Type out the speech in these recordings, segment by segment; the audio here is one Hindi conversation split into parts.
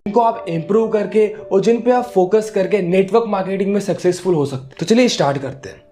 इनको आप इंप्रूव करके और जिन पे आप फोकस करके नेटवर्क मार्केटिंग में सक्सेसफुल हो सकते। तो चलिए स्टार्ट करते हैं।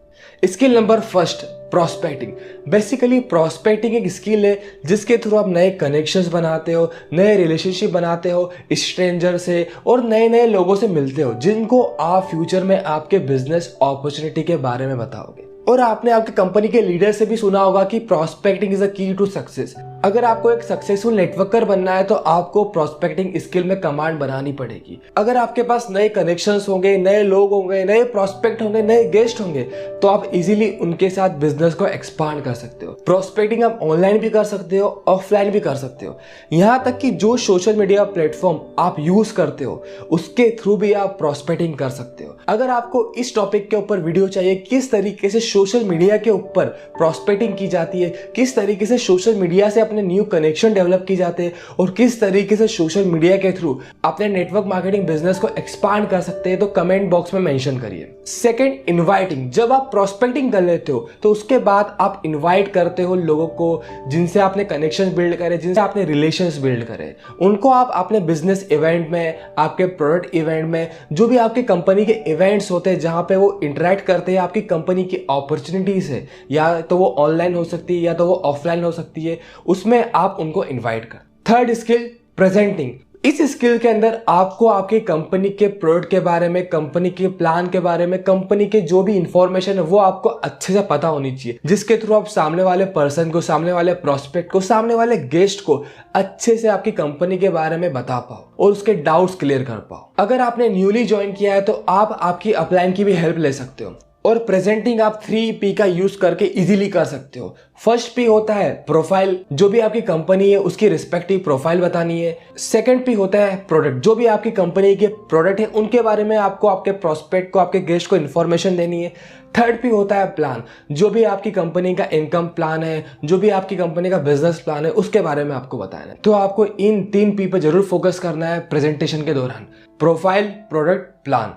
Skill number first, prospecting. Basically prospecting एक स्किल है जिसके थ्रू आप नए कनेक्शंस बनाते हो, नए रिलेशनशिप बनाते हो स्ट्रेंजर से और नए नए लोगों से मिलते हो जिनको आप फ्यूचर में आपके बिजनेस अपॉर्चुनिटी के बारे में बताओगे। और आपने आपकी कंपनी के लीडर से भी सुना होगा कि प्रॉस्पेक्टिंग इज अ की टू सक्सेस। अगर आपको एक सक्सेसफुल नेटवर्कर बनना है तो आपको प्रॉस्पेक्टिंग स्किल में कमांड बनानी पड़ेगी। अगर आपके पास नए कनेक्शंस होंगे, नए लोग होंगे, नए प्रॉस्पेक्ट होंगे, नए गेस्ट होंगे तो आप इजीली उनके साथ बिजनेस को एक्सपांड कर सकते हो। प्रॉस्पेक्टिंग आप ऑनलाइन भी कर सकते हो, ऑफलाइन भी कर सकते हो। यहाँ तक कि जो सोशल मीडिया प्लेटफॉर्म आप यूज करते हो उसके थ्रू भी आप प्रॉस्पेक्टिंग कर सकते हो। अगर आपको इस टॉपिक के ऊपर वीडियो चाहिए, किस तरीके से सोशल मीडिया के ऊपर प्रॉस्पेक्टिंग की जाती है, किस तरीके से सोशल मीडिया से अपने न्यू कनेक्शन डेवलप की जाते हैं और किस तरीके से सोशल मीडिया के थ्रू अपने नेटवर्क मार्केटिंग बिजनेस को एक्सपांड कर सकते हैं, तो कमेंट बॉक्स में मेंशन करिए। Second, inviting. जब आप प्रॉस्पेक्टिंग कर लेते हो तो उसके बाद आप इनवाइट करते हो लोगों को जिनसे आपने कनेक्शन बिल्ड करे, जिनसे आपने रिलेशंस बिल्ड करे। उनको आप अपने बिजनेस इवेंट में, आपके प्रोडक्ट इवेंट में, जो भी आपकी कंपनी के इवेंट्स होते हैं जहां पे वो इंटरेक्ट करते हैं आपकी कंपनी की अपॉर्चुनिटी से, या तो वो ऑनलाइन हो सकती है या तो वो ऑफलाइन हो सकती है, उसमें आप उनको इनवाइट कर। Third skill, presenting. इस स्किल के अंदर आपको आपकी कंपनी के प्रोडक्ट के बारे में, कंपनी के प्लान के बारे में, कंपनी के जो भी इंफॉर्मेशन है वो आपको अच्छे से पता होनी चाहिए, जिसके थ्रू आप सामने वाले पर्सन को, सामने वाले प्रोस्पेक्ट को, सामने वाले गेस्ट को अच्छे से आपकी कंपनी के बारे में बता पाओ और उसके डाउट्स क्लियर कर पाओ। अगर आपने न्यूली ज्वाइन किया है तो आप आपकी अपलाइन की भी हेल्प ले सकते हो। और प्रेजेंटिंग आप 3P का यूज करके इजीली कर सकते हो। फर्स्ट P होता है प्रोफाइल, जो भी आपकी कंपनी है उसकी रिस्पेक्टिव प्रोफाइल बतानी है। सेकंड P होता है प्रोडक्ट, जो भी आपकी कंपनी के प्रोडक्ट है उनके बारे में आपको, आपके प्रोस्पेक्ट को, आपके गेस्ट को इन्फॉर्मेशन देनी है। थर्ड P होता है प्लान, जो भी आपकी कंपनी का इनकम प्लान है, जो भी आपकी कंपनी का बिजनेस प्लान है उसके बारे में आपको बताना है। तो आपको इन 3P पे जरूर फोकस करना है प्रेजेंटेशन के दौरान, profile, product, plan.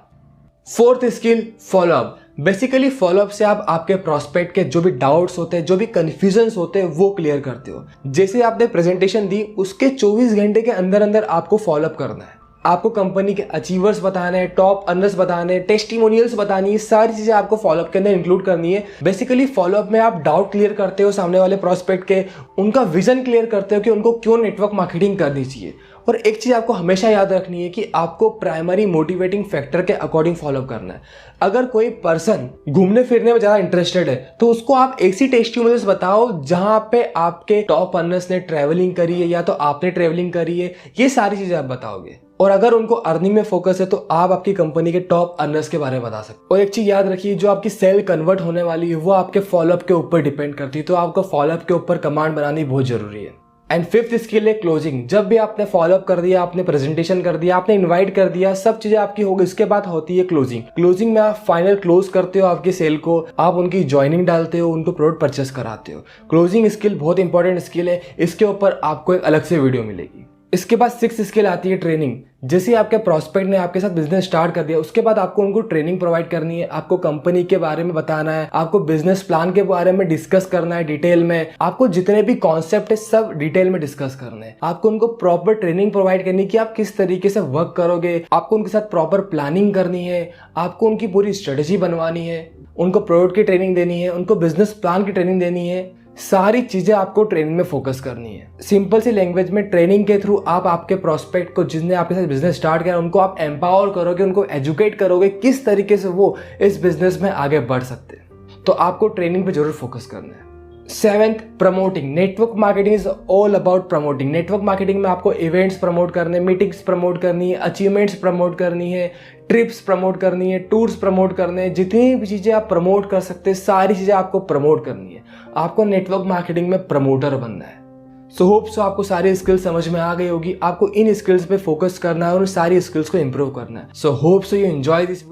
Fourth skill, follow up. Basically follow up से आप आपके प्रोस्पेक्ट के जो भी डाउट्स होते हैं, जो भी कंफ्यूजन्स होते हैं वो क्लियर करते हो। जैसे आपने प्रेजेंटेशन दी उसके 24 घंटे के अंदर अंदर आपको फॉलोअप करना है। आपको कंपनी के अचीवर्स बताने हैं, टॉप अर्नर्स बताने हैं, टेस्टिमोनियल्स बतानी है, सारी चीजें आपको फॉलोअप के अंदर इंक्लूड करनी है। बेसिकली फॉलोअप में आप डाउट क्लियर करते हो सामने वाले प्रोस्पेक्ट के, उनका विजन क्लियर करते हो कि उनको क्यों नेटवर्क मार्केटिंग करनी चाहिए। और एक चीज आपको हमेशा याद रखनी है कि आपको प्राइमरी मोटिवेटिंग फैक्टर के अकॉर्डिंग फॉलोअप करना है। अगर कोई पर्सन घूमने फिरने में ज्यादा इंटरेस्टेड है तो उसको आप ऐसी टेस्टिमोनियल्स बताओ जहां पे आपके टॉप अर्नर्स ने ट्रैवलिंग करी है या तो आपने ट्रैवलिंग करी है, ये सारी चीजें आप बताओगे। और अगर उनको अर्निंग में फोकस है तो आप आपकी कंपनी के टॉप अर्नर्स के बारे में बता सकते हो। और एक चीज याद रखिए, जो आपकी सेल कन्वर्ट होने वाली है वो आपके फॉलोअप के ऊपर डिपेंड करती है, तो आपको फॉलोअप के ऊपर कमांड बनानी बहुत जरूरी है। एंड फिफ्थ स्किल है क्लोजिंग। जब भी आपने फॉलोअप कर दिया, आपने प्रेजेंटेशन कर दिया, आपने इनवाइट कर दिया, सब चीजें आपकी हो गई, इसके बाद होती है क्लोजिंग। क्लोजिंग में आप फाइनल क्लोज करते हो आपकी सेल को, आप उनकी ज्वाइनिंग डालते हो, उनको प्रोडक्ट परचेस कराते हो। क्लोजिंग स्किल बहुत इंपॉर्टेंट स्किल है, इसके ऊपर आपको एक अलग से वीडियो मिलेगी। इसके बाद सिक्स्थ स्किल आती है ट्रेनिंग। जैसे आपके प्रोस्पेक्ट ने आपके साथ बिजनेस स्टार्ट कर दिया उसके बाद आपको उनको ट्रेनिंग प्रोवाइड करनी है, आपको कंपनी के बारे में बताना है, आपको बिजनेस प्लान के बारे में डिस्कस करना है डिटेल में, आपको जितने भी कॉन्सेप्ट है सब डिटेल में डिस्कस करना है। आपको उनको प्रॉपर ट्रेनिंग प्रोवाइड करनी है कि आप किस तरीके से वर्क करोगे, आपको उनके साथ प्रॉपर प्लानिंग करनी है, आपको उनकी पूरी स्ट्रेटेजी बनवानी है, उनको प्रोडक्ट की ट्रेनिंग देनी है, उनको बिजनेस प्लान की ट्रेनिंग देनी है। सारी चीजें आपको ट्रेनिंग में फोकस करनी है। सिंपल सी लैंग्वेज में ट्रेनिंग के थ्रू आप आपके प्रोस्पेक्ट को, जिसने आपके साथ बिजनेस स्टार्ट किया, उनको आप एम्पावर करोगे, उनको एजुकेट करोगे किस तरीके से वो इस बिजनेस में आगे बढ़ सकते हैं। तो आपको ट्रेनिंग पे जरूर फोकस करना है। Seventh, promoting. Network marketing is all about promoting. Network marketing में आपको इवेंट्स प्रमोट करने, मीटिंग्स प्रमोट करनी है, अचीवमेंट्स प्रमोट करनी है, ट्रिप्स प्रमोट करनी है, टूर्स प्रमोट करने हैं, जितनी भी चीजें आप प्रमोट कर सकते हैं सारी चीजें आपको प्रमोट करनी है। आपको नेटवर्क मार्केटिंग में प्रमोटर बनना है। सो होप सो आपको सारी स्किल्स समझ में आ गई होगी। आपको इन स्किल्स पे फोकस करना है और सारी स्किल्स को इंप्रूव करना है। So hope so you enjoy this